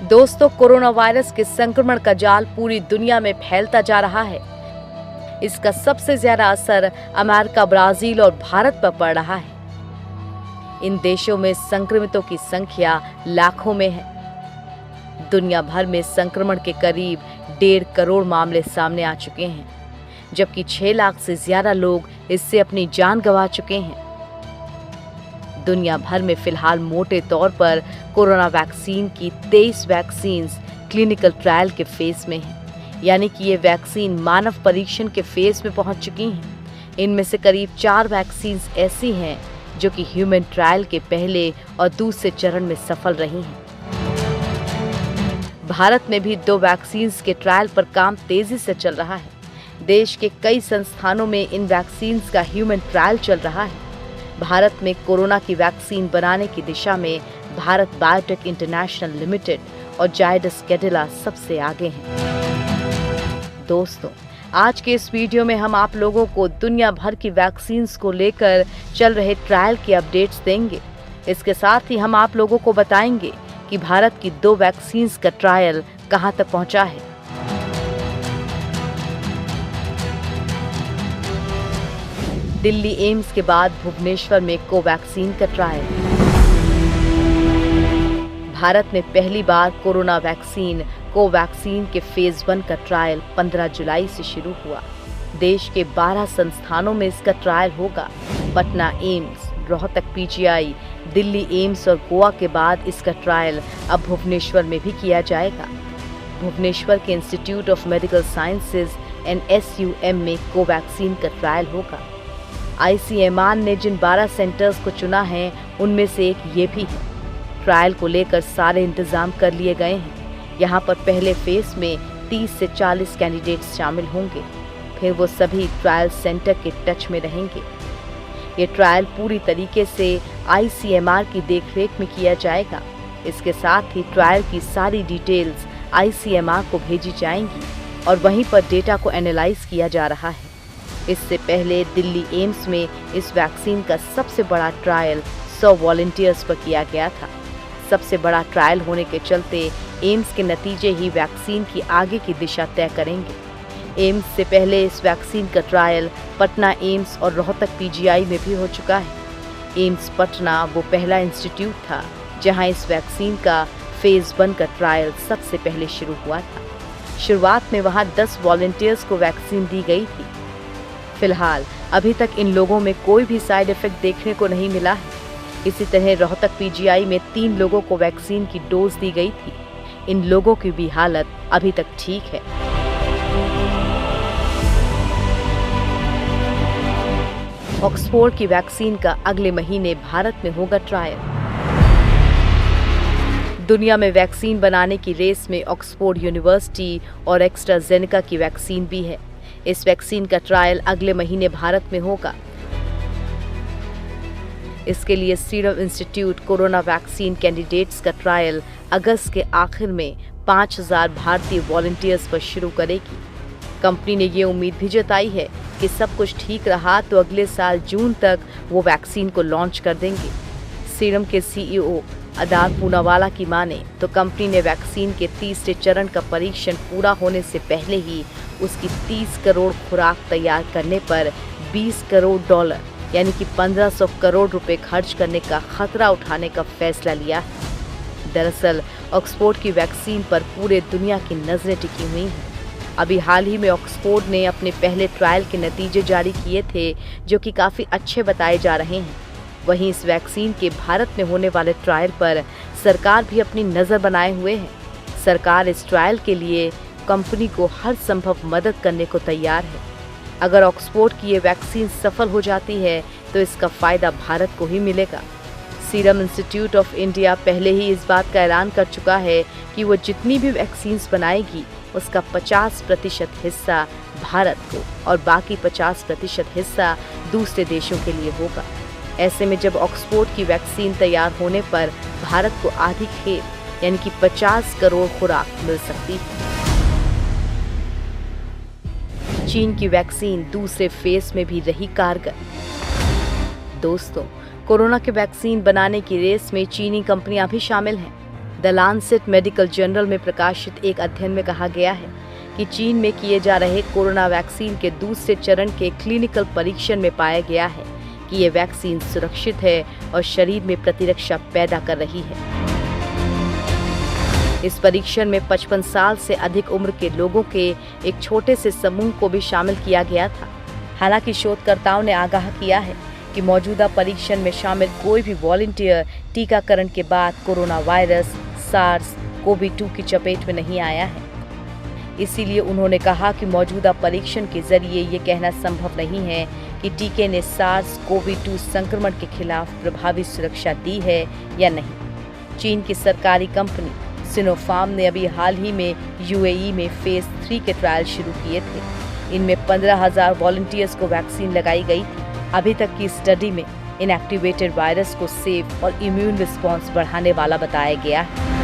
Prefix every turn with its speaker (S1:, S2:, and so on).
S1: दोस्तों, corona virus के संक्रमण का जाल पूरी दुनिया में फैलता जा रहा है। इसका सबसे ज्यादा असर अमेरिका, ब्राजील और भारत पर पड़ रहा है। इन देशों में संक्रमितों की संख्या लाखों में है। दुनिया भर में संक्रमण के करीब 1.5 करोड़ मामले सामने आ चुके हैं, जबकि 6 लाख से ज्यादा लोग इससे अपनी जान गंवा चुके हैं। दुनिया भर में फिलहाल मोटे तौर पर कोरोना वैक्सीन की 23 वैक्सीन क्लिनिकल ट्रायल के फेज में हैं, यानी कि ये वैक्सीन मानव परीक्षण के फेज में पहुंच चुकी हैं। इनमें से करीब 4 वैक्सीन ऐसी हैं जो कि ह्यूमन ट्रायल के पहले और दूसरे चरण में सफल रही हैं। भारत में भी 2 वैक्सीन के ट्रायल पर काम तेजी से चल रहा है। देश के कई संस्थानों में इन वैक्सीन का ह्यूमन ट्रायल चल रहा है। भारत में कोरोना की वैक्सीन बनाने की दिशा में भारत बायोटेक इंटरनेशनल लिमिटेड और जायडस कैडिला सबसे आगे हैं। दोस्तों, आज के इस वीडियो में हम आप लोगों को दुनिया भर की वैक्सीन को लेकर चल रहे ट्रायल की अपडेट्स देंगे। इसके साथ ही हम आप लोगों को बताएंगे कि भारत की 2 वैक्सीन का ट्रायल कहां तक पहुंचा है। दिल्ली एम्स के बाद भुवनेश्वर में कोवैक्सीन का ट्रायल। भारत में पहली बार कोरोना वैक्सीन कोवैक्सीन के फेज 1 का ट्रायल 15 जुलाई से शुरू हुआ। देश के 12 संस्थानों में इसका ट्रायल होगा। Patna AIIMS, Rohtak PGI, Delhi AIIMS और गोवा के बाद इसका ट्रायल अब भुवनेश्वर में भी किया जाएगा। भुवनेश्वर के institute of medical sciences NSUM में कोवैक्सीन का ट्रायल होगा। ICMR ने जिन 12 सेंटर्स को चुना है, उनमें से एक ये भी है। ट्रायल को लेकर सारे इंतजाम कर लिए गए हैं। यहाँ पर पहले फेज में 30 से 40 कैंडिडेट्स शामिल होंगे। फिर वो सभी ट्रायल सेंटर के टच में रहेंगे। ये ट्रायल पूरी तरीके से ICMR की देखरेख में किया जाएगा। इसके साथ ही ट्रायल की सारी डिटेल्स ICMR को भेजी जाएंगी और वहीं पर डेटा को एनालाइज किया जा रहा है। इससे पहले दिल्ली एम्स में इस वैक्सीन का सबसे बड़ा ट्रायल 100 वॉलंटियर्स पर किया गया था। सबसे बड़ा ट्रायल होने के चलते एम्स के नतीजे ही वैक्सीन की आगे की दिशा तय करेंगे। एम्स से पहले इस वैक्सीन का ट्रायल पटना एम्स और रोहतक पीजीआई में भी हो चुका है। एम्स पटना वो पहला इंस्टीट्यूट था जहां इस वैक्सीन का फेज 1 का ट्रायल सबसे पहले शुरू हुआ था। शुरुआत में वहां 10 वॉलंटियर्स को वैक्सीन दी गई थी। फिलहाल अभी तक इन लोगों में कोई भी साइड इफेक्ट देखने को नहीं मिला है। इसी तरह रोहतक पीजीआई में 3 लोगों को वैक्सीन की डोज दी गई थी। इन लोगों की भी हालत अभी तक ठीक है। ऑक्सफोर्ड की वैक्सीन का अगले महीने भारत में होगा ट्रायल। दुनिया में वैक्सीन बनाने की रेस में ऑक्सफोर्ड यूनिवर्सिटी और एस्ट्राजेनेका की वैक्सीन भी है। इस वैक्सीन का ट्रायल अगले महीने भारत में होगा। इसके लिए serum institute corona vaccine candidates का ट्रायल अगस्त के आखिर में 5000 भारतीय वॉलंटियर्स पर शुरू करेगी। कंपनी ने ये उम्मीद भी जताई है कि सब कुछ ठीक रहा तो अगले साल जून तक वो वैक्सीन को लॉन्च कर देंगे। सीरम के CEO अदार पूनावाला की माने तो कंपनी ने वैक्सीन के तीसरे चरण का परीक्षण पूरा होने से पहले ही उसकी 30 करोड़ खुराक तैयार करने पर $20 करोड़ यानी कि 1500 करोड़ रुपए खर्च करने का खतरा उठाने का फैसला लिया है। दरअसल ऑक्सफोर्ड की वैक्सीन पर पूरे दुनिया की नजरें टिकी हुई हैं। अभी हाल ही में ऑक्सफोर्ड ने अपने पहले ट्रायल के नतीजे जारी किए थे, जो कि काफ़ी अच्छे बताए जा रहे हैं। वहीं इस वैक्सीन के भारत में होने वाले ट्रायल पर सरकार भी अपनी नज़र बनाए हुए है। सरकार इस ट्रायल के लिए कंपनी को हर संभव मदद करने को तैयार है। अगर ऑक्सफोर्ड की ये वैक्सीन सफल हो जाती है तो इसका फायदा भारत को ही मिलेगा। सीरम इंस्टीट्यूट ऑफ इंडिया पहले ही इस बात का ऐलान कर चुका है कि वो जितनी भी वैक्सीन बनाएगी उसका 50% हिस्सा भारत को और बाकी 50% हिस्सा दूसरे देशों के लिए होगा। ऐसे में जब ऑक्सफोर्ड की वैक्सीन तैयार होने पर भारत को आधी खेप यानी कि 50 करोड़ खुराक मिल सकती है। चीन की वैक्सीन दूसरे फेज में भी रही कारगर। दोस्तों, कोरोना के वैक्सीन बनाने की रेस में चीनी कंपनियां भी शामिल हैं। द लांसेट मेडिकल जर्नल में प्रकाशित एक अध्ययन में कहा गया है कि चीन में किए जा रहे कोरोना वैक्सीन के दूसरे चरण के क्लिनिकल परीक्षण में पाया गया है कि ये वैक्सीन सुरक्षित है और शरीर में प्रतिरक्षा पैदा कर रही है। इस परीक्षण में 55 साल से अधिक उम्र के लोगों के एक छोटे से समूह को भी शामिल किया गया था। हालांकि शोधकर्ताओं ने आगाह किया है कि मौजूदा परीक्षण में शामिल कोई भी वॉलंटियर टीकाकरण के बाद कोरोना वायरस SARS-CoV-2 की चपेट में नहीं आया है। इसीलिए उन्होंने कहा कि मौजूदा परीक्षण के जरिए ये कहना संभव नहीं है कि टीके ने SARS-CoV-2 संक्रमण के खिलाफ प्रभावी सुरक्षा दी है या नहीं। चीन की सरकारी कंपनी सिनोफार्म ने अभी हाल ही में UAE में फेज 3 के ट्रायल शुरू किए थे। इनमें 15,000 वॉलंटियर्स को वैक्सीन लगाई गई थी। अभी तक की स्टडी में इनएक्टिवेटेड वायरस को सेफ और इम्यून रिस्पॉन्स बढ़ाने वाला बताया गया है।